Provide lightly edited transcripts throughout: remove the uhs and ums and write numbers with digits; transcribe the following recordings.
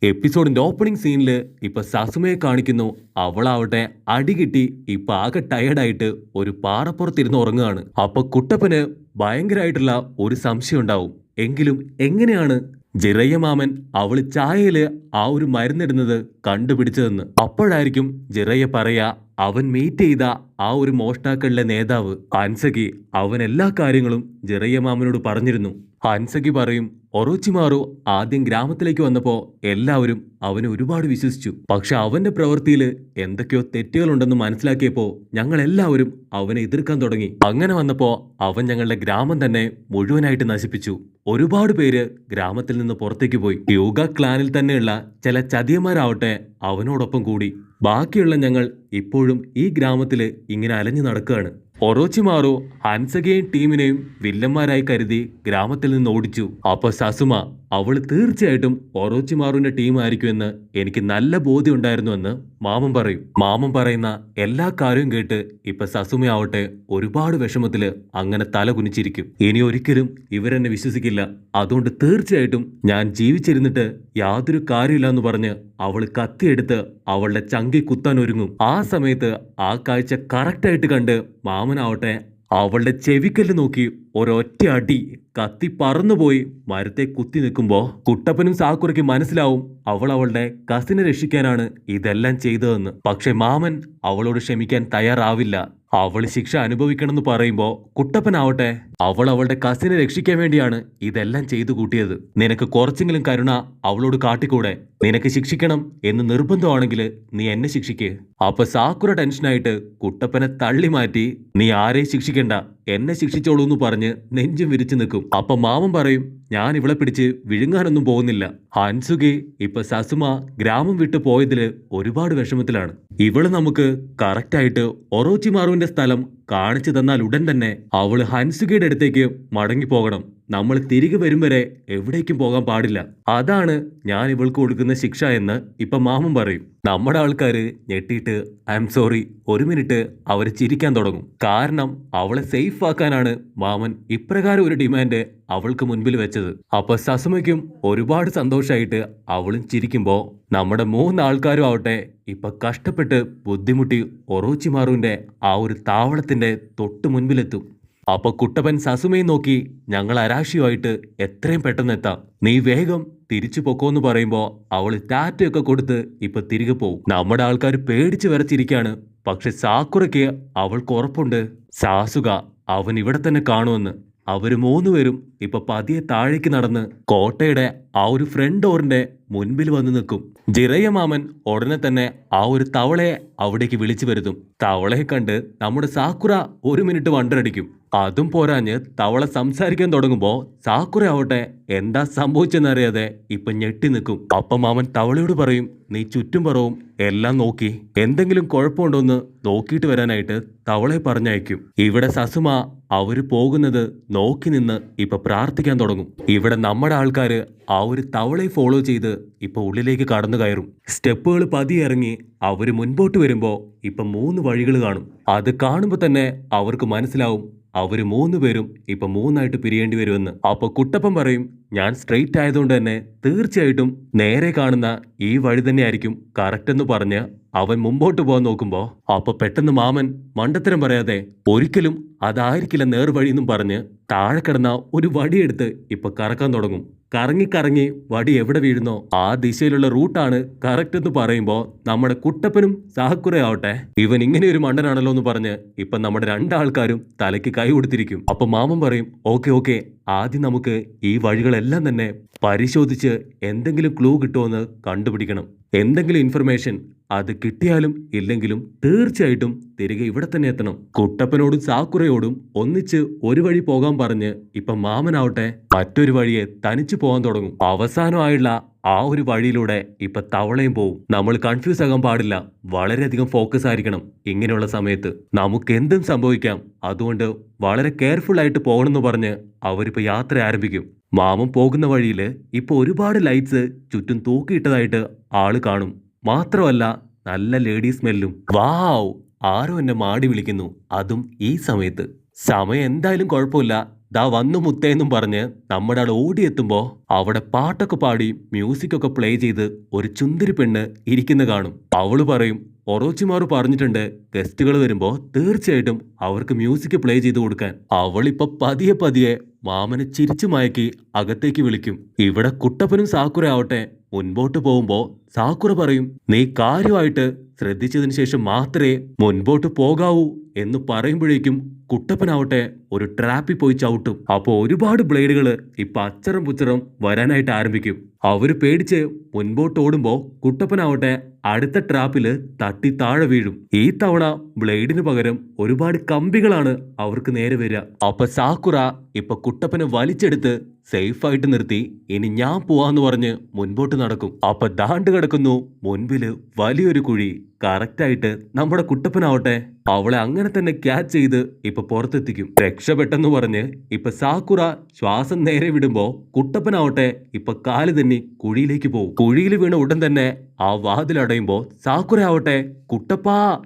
എപ്പിസോഡിന്റെ opening സീനിൽ ഇപ്പൊ സസുമയെ കാണിക്കുന്നു. അവളാവട്ടെ അടി കിട്ടി ഇപ്പൊ ആകെ ടയർഡായിട്ട് ഒരു പാറപ്പുറത്തിരുന്ന് ഉറങ്ങുകയാണ്. അപ്പൊ കുട്ടപ്പന് ഭയങ്കരമായിട്ടുള്ള ഒരു സംശയം ഉണ്ടാവും. എങ്കിലും എങ്ങനെയാണ് ജിറയ്യ മാമൻ അവള് ചായയില് ആ ഒരു മരുന്നിടുന്നത് കണ്ടുപിടിച്ചതെന്ന്. അപ്പോഴായിരിക്കും ജിറയ്യ പറയാ, അവൻ മീറ്റ് ചെയ്ത ആ ഒരു മോഷ്ടാക്കളിലെ നേതാവ് ഹൻസകി അവൻ എല്ലാ കാര്യങ്ങളും ജിറയ്യ മാമനോട് പറഞ്ഞിരുന്നു. ഹൻസകി പറയും, ഒറോച്ചിമാറു ആദ്യം ഗ്രാമത്തിലേക്ക് വന്നപ്പോ എല്ലാവരും അവനെ ഒരുപാട് വിശ്വസിച്ചു. പക്ഷെ അവന്റെ പ്രവൃത്തിയിൽ എന്തൊക്കെയോ തെറ്റുകളുണ്ടെന്ന് മനസ്സിലാക്കിയപ്പോ ഞങ്ങൾ എല്ലാവരും അവനെ എതിർക്കാൻ തുടങ്ങി. അങ്ങനെ വന്നപ്പോ അവൻ ഞങ്ങളുടെ ഗ്രാമം തന്നെ മുഴുവനായിട്ട് നശിപ്പിച്ചു. ഒരുപാട് പേര് ഗ്രാമത്തിൽ നിന്ന് പുറത്തേക്ക് പോയി. യൂഗ ക്ലാനിൽ തന്നെയുള്ള ചില ചതിയന്മാരാവട്ടെ അവനോടൊപ്പം കൂടി. ബാക്കിയുള്ള ഞങ്ങൾ ഇപ്പോഴും ഈ ഗ്രാമത്തില് ഇങ്ങനെ അലഞ്ഞു നടക്കുകയാണ്. ഒറോച്ചിമാറു ഹൻസകയെയും ടീമിനെയും വില്ലന്മാരായി കരുതി ഗ്രാമത്തിൽ നിന്ന് ഓടിച്ചു. അപ്പൊ സസുമ അവള് തീർച്ചയായിട്ടും ഒറോച്ചിമാറുവിന്റെ ടീമായിരിക്കുമെന്ന് എനിക്ക് നല്ല ബോധ്യം ഉണ്ടായിരുന്നുവെന്ന് മാമൻ പറയും. മാമൻ പറയുന്ന എല്ലാ കാര്യവും കേട്ട് ഇപ്പൊ സസുമയാവട്ടെ ഒരുപാട് വിഷമത്തില് അങ്ങനെ തല കുനിച്ചിരിക്കും. ഇനി ഒരിക്കലും ഇവരെന്നെ വിശ്വസിക്കില്ല. അതുകൊണ്ട് തീർച്ചയായിട്ടും ഞാൻ ജീവിച്ചിരുന്നിട്ട് യാതൊരു കാര്യമില്ല എന്ന് പറഞ്ഞ് അവള് കത്തിയെടുത്ത് അവളുടെ ചങ്കി കുത്താൻ ഒരുങ്ങും. ആ സമയത്ത് ആ കാഴ്ച കറക്റ്റായിട്ട് കണ്ട് മാമനാവട്ടെ അവളുടെ ചെവിക്കല്ല് നോക്കി ഒരൊറ്റ അടി. കത്തി പറന്നുപോയി മരത്തെ കുത്തി നിൽക്കുമ്പോ കുട്ടപ്പനും സാക്കുറയ്ക്ക് മനസ്സിലാവും അവൾ അവളുടെ കസിനെ രക്ഷിക്കാനാണ് ഇതെല്ലാം ചെയ്തതെന്ന്. പക്ഷെ മാമൻ അവളോട് ക്ഷമിക്കാൻ തയ്യാറാവില്ല. അവൾ ശിക്ഷ അനുഭവിക്കണമെന്ന് പറയുമ്പോ കുട്ടപ്പനാവട്ടെ അവൾ അവളുടെ കസിനെ രക്ഷിക്കാൻ വേണ്ടിയാണ് ഇതെല്ലാം ചെയ്തു കൂട്ടിയത്. നിനക്ക് കുറച്ചെങ്കിലും കരുണ അവളോട് കാട്ടിക്കൂടെ? നിനക്ക് ശിക്ഷിക്കണം എന്ന് നിർബന്ധമാണെങ്കിൽ നീ എന്നെ ശിക്ഷിക്ക്. അപ്പൊ സാക്കുറ ടെൻഷനായിട്ട് കുട്ടപ്പനെ തള്ളി മാറ്റി, നീ ആരെയും ശിക്ഷിക്കണ്ട, എന്നെ ശിക്ഷിച്ചോളൂ എന്ന് പറഞ്ഞ് നെഞ്ചും വിരിച്ചു നിൽക്കും. അപ്പൊ മാമൻ പറയും, ഞാൻ ഇവളെ പിടിച്ച് വിഴുങ്ങാനൊന്നും പോകുന്നില്ല. ഹൻസുകി ഇപ്പൊ സസുമ ഗ്രാമം വിട്ടു പോയതില് ഒരുപാട് വിഷമത്തിലാണ്. ഇവള് നമുക്ക് കറക്റ്റായിട്ട് ഒറോച്ചിമാറുവിന്റെ സ്ഥലം കാണിച്ചു തന്നാൽ ഉടൻ തന്നെ അവള് ഹൻസുകയുടെ അടുത്തേക്ക് മടങ്ങി പോകണം. നമ്മൾ തിരികെ വരും വരെ എവിടേക്കും പോകാൻ പാടില്ല. അതാണ് ഞാൻ ഇവൾക്ക് കൊടുക്കുന്ന ശിക്ഷ എന്ന് ഇപ്പൊ മാമൻ പറയും. നമ്മുടെ ആൾക്കാര് ഞെട്ടിയിട്ട് ഐ എം സോറി, ഒരു മിനിറ്റ് അവര് ചിരിക്കാൻ തുടങ്ങും. കാരണം അവളെ സേഫ് ആക്കാനാണ് മാമൻ ഇപ്രകാരം ഒരു ഡിമാൻഡ് അവൾക്ക് മുൻപിൽ വെച്ചത്. അപ്പൊ സസുമയ്ക്കും ഒരുപാട് സന്തോഷമായിട്ട് അവളും ചിരിക്കുമ്പോ നമ്മുടെ മൂന്നാൾക്കാരും ആവട്ടെ ഇപ്പൊ കഷ്ടപ്പെട്ട് ബുദ്ധിമുട്ടി ഒറോച്ചിമാറുവിന്റെ ആ ഒരു താവളത്തിന്റെ തൊട്ട് മുൻപിലെത്തും. അപ്പൊ കുട്ടപ്പൻ സസുമയെ നോക്കി, ഞങ്ങൾ അരാശിയുമായിട്ട് എത്രയും പെട്ടെന്ന് എത്താം, നീ വേഗം തിരിച്ചു പൊക്കോന്ന് പറയുമ്പോ അവള് ടാറ്റയൊക്കെ കൊടുത്ത് ഇപ്പൊ തിരികെ പോവും. നമ്മുടെ ആൾക്കാർ പേടിച്ചു വരച്ചിരിക്കാണ്. പക്ഷെ സാക്കുറയ്ക്ക് അവൾക്ക് ഉറപ്പുണ്ട് സാസുക അവൻ ഇവിടെ തന്നെ കാണുമെന്ന്. അവര് മൂന്നുപേരും ഇപ്പൊ പതിയെ താഴേക്ക് നടന്ന് കോട്ടയുടെ ആ ഒരു ഫ്രണ്ട് ഡോറിന്റെ മുൻപിൽ വന്ന് നിൽക്കും. ജിറയ്യ മാമൻ ഉടനെ തന്നെ ആ ഒരു തവളയെ അവിടേക്ക് വിളിച്ചു വരുത്തും. തവളയെ കണ്ട് നമ്മുടെ സാക്കുറ ഒരു മിനിറ്റ് വണ്ടടിക്കും. അതും പോരാഞ്ഞ് തവള സംസാരിക്കാൻ തുടങ്ങുമ്പോ സാക്കുറ ആവട്ടെ എന്താ സംഭവിച്ചെന്നറിയാതെ ഇപ്പൊ ഞെട്ടി നിൽക്കും. അപ്പം മാമൻ തവളയോട് പറയും, നീ ചുറ്റും പറവും എല്ലാം നോക്കി എന്തെങ്കിലും കുഴപ്പമുണ്ടോന്ന് നോക്കിയിട്ട് വരാനായിട്ട് തവളയെ പറഞ്ഞയക്കും. ഇവിടെ സസുമ അവര് പോകുന്നത് നോക്കി നിന്ന് ഇപ്പൊ പ്രാർത്ഥിക്കാൻ തുടങ്ങും. ഇവിടെ നമ്മുടെ ആൾക്കാര് ആ ഒരു തവളയെ ഫോളോ ചെയ്ത് ഇപ്പൊ ഉള്ളിലേക്ക് കടന്നു കയറും. സ്റ്റെപ്പുകൾ പതിയെ ഇറങ്ങി അവര് മുൻപോട്ട് വരുമ്പോ ഇപ്പൊ 3 വഴികൾ കാണും. അത് കാണുമ്പോ തന്നെ അവർക്ക് മനസ്സിലാവും അവര് 3 പേരും ഇപ്പൊ 3ആയിട്ട് പിരിയേണ്ടി വരുമെന്ന്. അപ്പൊ കുട്ടപ്പൻ പറയും, ഞാൻ സ്ട്രെയിറ്റ് ആയതുകൊണ്ട് തന്നെ തീർച്ചയായിട്ടും നേരെ കാണുന്ന ഈ വഴി തന്നെ ആയിരിക്കും കറക്റ്റ് എന്ന് പറഞ്ഞ് അവൻ മുമ്പോട്ട് പോകാൻ നോക്കുമ്പോ അപ്പൊ പെട്ടെന്ന് മാമൻ മണ്ടത്തരം പറയാതെ, ഒരിക്കലും അതായിരിക്കില്ല നേർവഴിയെന്നും പറഞ്ഞ് താഴെ കിടന്ന ഒരു വടിയെടുത്ത് ഇപ്പൊ കറക്കാൻ തുടങ്ങും. കറങ്ങി കറങ്ങി വടി എവിടെ വീഴുന്നോ ആ ദിശയിലുള്ള റൂട്ടാണ് കറക്റ്റ് എന്ന് പറയുമ്പോ നമ്മുടെ കുട്ടപ്പനും സാക്കുറയാവട്ടെ ഇവൻ ഇങ്ങനെ ഒരു മണ്ടനാണല്ലോ എന്ന് പറഞ്ഞ് ഇപ്പൊ നമ്മുടെ രണ്ടാൾക്കാരും തലയ്ക്ക് കൈ കൊടുത്തിരിക്കും. അപ്പൊ മാമൻ പറയും, ഓക്കെ ആദ്യം നമുക്ക് ഈ വഴികളെല്ലാം തന്നെ പരിശോധിച്ച് എന്തെങ്കിലും ക്ലൂ കിട്ടുമോന്ന് കണ്ടുപിടിക്കണം. എന്തെങ്കിലും ഇൻഫർമേഷൻ അത് കിട്ടിയാലും ഇല്ലെങ്കിലും തീർച്ചയായിട്ടും തിരികെ ഇവിടെ തന്നെ എത്തണം. കുട്ടപ്പനോടും സാക്കുറയോടും ഒന്നിച്ച് ഒരു വഴി പോകാൻ പറഞ്ഞ് ഇപ്പൊ മാമനാവട്ടെ മറ്റൊരു വഴിയെ തനിച്ചു പോകാൻ തുടങ്ങും. അവസാനമായുള്ള ആ ഒരു വഴിയിലൂടെ ഇപ്പൊ തവളയും പോവും. നമ്മൾ കൺഫ്യൂസ് ആകാൻ പാടില്ല. വളരെയധികം ഫോക്കസ് ആയിരിക്കണം. ഇങ്ങനെയുള്ള സമയത്ത് നമുക്ക് എന്തും സംഭവിക്കാം. അതുകൊണ്ട് വളരെ കെയർഫുൾ ആയിട്ട് പോകണമെന്ന് പറഞ്ഞ് അവരിപ്പോ യാത്ര ആരംഭിക്കും. മാമൻ പോകുന്ന വഴിയിൽ ഇപ്പൊ ഒരുപാട് ലൈറ്റ്സ് ചുറ്റും തൂക്കിയിട്ടതായിട്ട് ആള് കാണും. മാത്രമല്ല നല്ല ലേഡീസ് സ്മെല്ലും. വാവ്, ആരോ എന്നെ മാടി വിളിക്കുന്നു, അതും ഈ സമയത്ത്. സമയം എന്തായാലും കുഴപ്പമില്ല, ദാ വന്നു മുത്തേന്നും പറഞ്ഞ് നമ്മുടെ ആൾ ഓടിയെത്തുമ്പോ അവിടെ പാട്ടൊക്കെ പാടി മ്യൂസിക് ഒക്കെ പ്ലേ ചെയ്ത് ഒരു ചുന്ദരി പെണ്ണ് ഇരിക്കുന്ന കാണും. അവള് പറയും, ഒറോച്ചിമാറ് പറഞ്ഞിട്ടുണ്ട് ഗസ്റ്റുകൾ വരുമ്പോ തീർച്ചയായിട്ടും അവർക്ക് മ്യൂസിക് പ്ലേ ചെയ്ത് കൊടുക്കാൻ. അവളിപ്പോ പതിയെ പതിയെ മാമനെ ചിരിച്ചു മയക്കി അകത്തേക്ക് വിളിക്കും. ഇവിടെ കുട്ടപ്പനും സാക്കുറ ആവട്ടെ മുൻപോട്ട് പോകുമ്പോ സാക്കുറ പറയും, നീ കാര്യമായിട്ട് ശ്രദ്ധിച്ചതിന് ശേഷം മാത്രമേ മുൻപോട്ട് പോകാവൂ എന്ന് പറയുമ്പോഴേക്കും കുട്ടപ്പനാവട്ടെ ഒരു ട്രാപ്പിൽ പോയി ചവിട്ടും. അപ്പൊ ഒരുപാട് ബ്ലേഡുകള് ഇപ്പൊ അച്ചറം പുച്ചറം വരാനായിട്ട് ആരംഭിക്കും. അവര് പേടിച്ച് മുൻപോട്ട് ഓടുമ്പോ കുട്ടപ്പനാവട്ടെ അടുത്ത ട്രാപ്പില് തട്ടി താഴെ വീഴും. ഈ തവണ ബ്ലേഡിന് പകരം ഒരുപാട് കമ്പികളാണ് അവർക്ക് നേരെ വരിക. അപ്പൊ സാക്കുറ ഇപ്പൊ കുട്ടപ്പനെ വലിച്ചെടുത്ത് സേഫായിട്ട് നിർത്തി ഇനി ഞാൻ പോവാന്ന് പറഞ്ഞ് മുൻപോട്ട് നടക്കും. അപ്പൊ ദാണ്ട് കിടക്കുന്നു മുൻപില് വലിയൊരു കുഴി. കറക്റ്റായിട്ട് നമ്മുടെ കുട്ടപ്പനാവട്ടെ അവളെ അങ്ങനെ തന്നെ ക്യാച്ച് ചെയ്ത് ഇപ്പൊ പുറത്തെത്തിക്കും. രക്ഷപ്പെട്ടെന്ന് പറഞ്ഞ് ഇപ്പൊ സാക്കുറ ശ്വാസം നേരെ വിടുമ്പോ കുട്ടപ്പനാവട്ടെ ഇപ്പൊ കാല് തന്നെ കുഴിയിലേക്ക് പോകും. കുഴിയിൽ വീണ ഉടൻ തന്നെ ആ വാതിലടയുമ്പോ സാക്കുറ ആവട്ടെ കുട്ടപ്പാ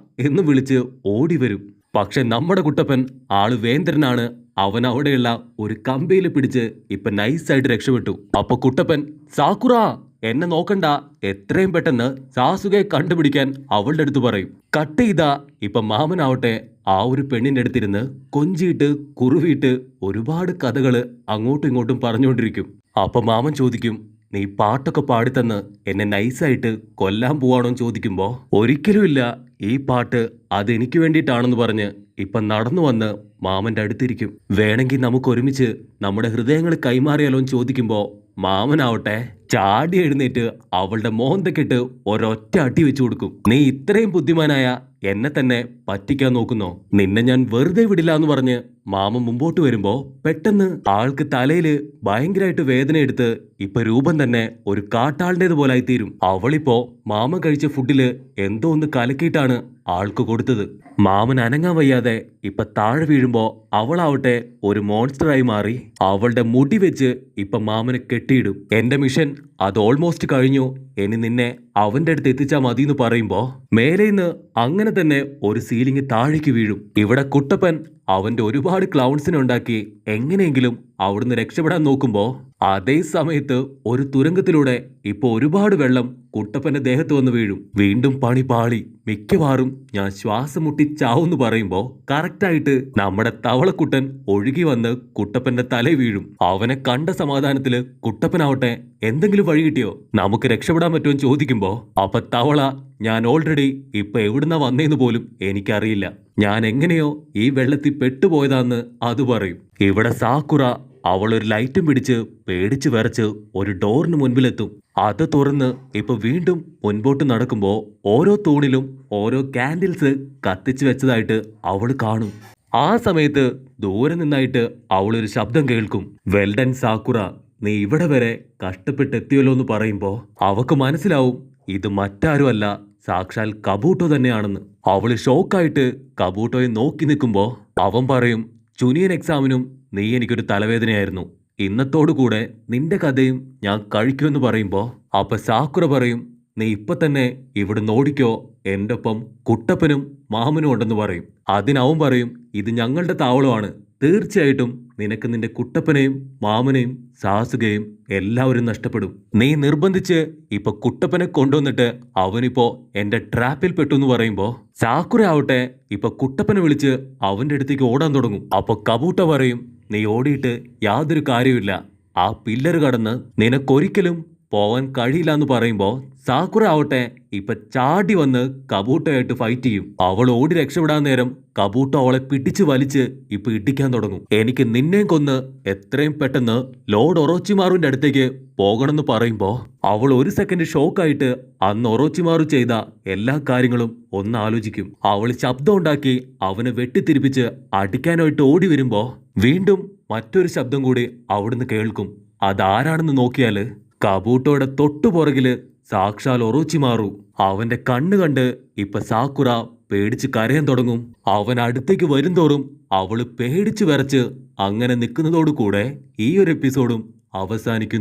എന്ന് വിളിച്ച് ഓടി വരും. പക്ഷെ നമ്മുടെ കുട്ടപ്പൻ ആള് വേന്ദ്രനാണ്. അവൻ അവിടെയുള്ള ഒരു കമ്പിയിൽ പിടിച്ച് ഇപ്പൊ നൈസായിട്ട് രക്ഷപ്പെട്ടു. അപ്പൊ കുട്ടപ്പൻ, സാക്കുറ എന്നെ നോക്കണ്ട, എത്രയും പെട്ടെന്ന് സാസുകയെ കണ്ടുപിടിക്കാൻ അവളുടെ അടുത്ത് പറയും. കട്ട് ചെയ്താ ഇപ്പൊ മാമനാവട്ടെ ആ ഒരു പെണ്ണിന്റെ അടുത്തിരുന്ന് കൊഞ്ചിയിട്ട് കുറുവിയിട്ട് ഒരുപാട് കഥകള് അങ്ങോട്ടും ഇങ്ങോട്ടും പറഞ്ഞുകൊണ്ടിരിക്കും. അപ്പൊ മാമൻ ചോദിക്കും, നീ പാട്ടൊക്കെ പാടിത്തന്ന് എന്നെ നൈസായിട്ട് കൊല്ലാൻ പോവാണോന്ന് ചോദിക്കുമ്പോ, ഒരിക്കലുമില്ല, ഈ പാട്ട് അതെനിക്ക് വേണ്ടിയിട്ടാണെന്ന് പറഞ്ഞ് ഇപ്പൊ നടന്നു വന്ന് മാമന്റെ അടുത്തിരിക്കും. വേണമെങ്കിൽ നമുക്ക് ഒരുമിച്ച് നമ്മുടെ ഹൃദയങ്ങൾ കൈമാറിയാലോന്ന് ചോദിക്കുമ്പോ മാമനാവട്ടെ ചാടി എഴുന്നേറ്റ് അവളുടെ മോന്തക്കിട്ട് ഒരൊറ്റ അടി വെച്ചു കൊടുക്കും. നീ ഇത്രയും ബുദ്ധിമാനായ എന്നെ തന്നെ പറ്റിക്കാൻ നോക്കുന്നോ? നിന്നെ ഞാൻ വെറുതെ വിടില്ല എന്ന് പറഞ്ഞ് മാമൻ മുമ്പോട്ട് വരുമ്പോ പെട്ടെന്ന് ആൾക്ക് തലയില് ഭയങ്കരമായിട്ട് വേദന എടുത്ത് ഇപ്പൊ രൂപം തന്നെ ഒരു കാട്ടാളിൻ്റെത് പോലായി തീരും. അവളിപ്പോ മാമൻ കഴിച്ച ഫുഡില് എന്തോ ഒന്ന് കലക്കിയിട്ടാണ് ആൾക്ക് കൊടുത്തത്. മാമൻ അനങ്ങാൻ വയ്യാതെ ഇപ്പൊ താഴെ വീഴുമ്പോ അവളാവട്ടെ ഒരു മോൺസ്റ്ററായി മാറി അവളുടെ മുടി വെച്ച് ഇപ്പൊ മാമനെ കെട്ടിയിടും. എന്റെ മിഷൻ അത് ഓൾമോസ്റ്റ് കഴിഞ്ഞു, ഇനി നിന്നെ അവന്റെ അടുത്ത് എത്തിച്ചാ മതി എന്ന് പറയുമ്പോ മേലേന്ന് അങ്ങനെ തന്നെ ഒരു സീലിംഗ് താഴേക്ക് വീഴും. ഇവിടെ കുട്ടപ്പൻ അവന്റെ ഒരുപാട് ക്ലൗൺസിനെ ഉണ്ടാക്കി എങ്ങനെയെങ്കിലും അവിടുന്ന് രക്ഷപ്പെടാൻ നോക്കുമ്പോ അതേ സമയത്ത് ഒരു തുരങ്കത്തിലൂടെ ഇപ്പൊ ഒരുപാട് വെള്ളം കുട്ടപ്പന്റെ ദേഹത്ത് വന്ന് വീഴും. വീണ്ടും പണി പാളി. മിക്കവാറും ഞാൻ ശ്വാസം മുട്ടി ചാവെന്ന് പറയുമ്പോ കറക്റ്റായിട്ട് നമ്മുടെ തവളക്കുട്ടൻ ഒഴുകി വന്ന് കുട്ടപ്പന്റെ തല വീഴും. അവനെ കണ്ട സമാധാനത്തില് കുട്ടപ്പനാവട്ടെ എന്തെങ്കിലും വഴി കിട്ടിയോ, നമുക്ക് രക്ഷപ്പെടാൻ പറ്റുമെന്ന് ചോദിക്കുമ്പോ അപ്പൊ തവള, ഞാൻ ഓൾറെഡി ഇപ്പൊ എവിടുന്ന വന്നേന്ന് പോലും എനിക്കറിയില്ല, ഞാൻ എങ്ങനെയോ ഈ വെള്ളത്തിൽ പെട്ടുപോയതാന്ന് അത് പറയും. ഇവിടെ സാക്കുറ അവളൊരു ലൈറ്റും പിടിച്ച് പേടിച്ച് വിറച്ച് ഒരു ഡോറിന് മുൻപിലെത്തും. അത് തുറന്ന് ഇപ്പൊ വീണ്ടും മുൻപോട്ട് നടക്കുമ്പോ ഓരോ തൂണിലും ഓരോ കാൻഡിൽസ് കത്തിച്ചു വെച്ചതായിട്ട് അവള് കാണും. ആ സമയത്ത് ദൂരെ നിന്നായിട്ട് അവളൊരു ശബ്ദം കേൾക്കും, വെൽഡൻ സാക്കുറ, നീ ഇവിടെ വരെ കഷ്ടപ്പെട്ടെത്തിയല്ലോ എന്ന് പറയുമ്പോ അവക്ക് മനസ്സിലാവും ഇത് മറ്റാരും അല്ല, സാക്ഷാൽ കബൂട്ടോ തന്നെയാണെന്ന്. അവള് ഷോക്കായിട്ട് കബൂട്ടോയെ നോക്കി നിൽക്കുമ്പോ അവൻ പറയും, ജൂനിയർ എക്സാമിനും നീ എനിക്കൊരു തലവേദനയായിരുന്നു, ഇന്നത്തോടു കൂടെ നിന്റെ കഥയും ഞാൻ കഴിക്കുമെന്ന് പറയുമ്പോ അപ്പൊ സാക്കുറ പറയും, നീ ഇപ്പൊ തന്നെ ഇവിടുന്ന് ഓടിക്കോ, എൻ്റെ ഒപ്പം കുട്ടപ്പനും മാമനും ഉണ്ടെന്ന് പറയും. അതിനവൻ പറയും, ഇത് ഞങ്ങളുടെ താവളമാണ്, തീർച്ചയായിട്ടും നിനക്ക് നിന്റെ കുട്ടപ്പനെയും മാമനെയും സാസുകയും എല്ലാവരും നഷ്ടപ്പെടും. നീ നിർബന്ധിച്ച് ഇപ്പൊ കുട്ടപ്പനെ കൊണ്ടുവന്നിട്ട് അവനിപ്പോ എന്റെ ട്രാപ്പിൽ പെട്ടു എന്ന് പറയുമ്പോ സാക്കുറ ആവട്ടെ ഇപ്പൊ കുട്ടപ്പനെ വിളിച്ച് അവന്റെ അടുത്തേക്ക് ഓടാൻ തുടങ്ങും. അപ്പൊ കബൂട്ട പറയും, നീ ഓടിയിട്ട് യാതൊരു കാര്യമില്ല, ആ പില്ലർ കടന്ന് നിനക്കൊരിക്കലും പോവാൻ കഴിയില്ല എന്ന് പറയുമ്പോ സാക്കുറ ആവട്ടെ ഇപ്പൊ ചാടി വന്ന് കബൂട്ടയായിട്ട് ഫൈറ്റ് ചെയ്യും. അവൾ ഓടി രക്ഷപ്പെടാൻ നേരം കബൂട്ടോ അവളെ പിടിച്ച് വലിച്ച് ഇപ്പൊ ഇടിക്കാൻ തുടങ്ങും. എനിക്ക് നിന്നെയും കൊന്ന് എത്രയും പെട്ടെന്ന് ലോർഡ് ഒറോച്ചിമാറുവിന്റെ അടുത്തേക്ക് പോകണമെന്ന് പറയുമ്പോ അവൾ ഒരു സെക്കൻഡ് ഷോക്കായിട്ട് അന്ന് ഒറോച്ചിമാറു ചെയ്ത എല്ലാ കാര്യങ്ങളും ഒന്ന് ആലോചിക്കും. അവൾ ശബ്ദം ഉണ്ടാക്കി അവനെ വെട്ടിത്തിരിപ്പിച്ച് അടിക്കാനായിട്ട് ഓടി വരുമ്പോ വീണ്ടും മറ്റൊരു ശബ്ദം കൂടി അവിടുന്ന് കേൾക്കും. അതാരാണെന്ന് നോക്കിയാല് കബൂട്ടോയുടെ തൊട്ടുപുറകില് സാക്ഷാൽ ഒറോച്ചിമാറു. അവന്റെ കണ്ണ് കണ്ട് ഇപ്പൊ സാക്കുറ പേടിച്ച് കരയാൻ തുടങ്ങും. അവൻ അടുത്തേക്ക് വരുംതോറും അവള് പേടിച്ച് വിറച്ച് അങ്ങനെ നിൽക്കുന്നതോടുകൂടെ ഈ ഒരു എപ്പിസോഡും അവസാനിക്കുന്നു.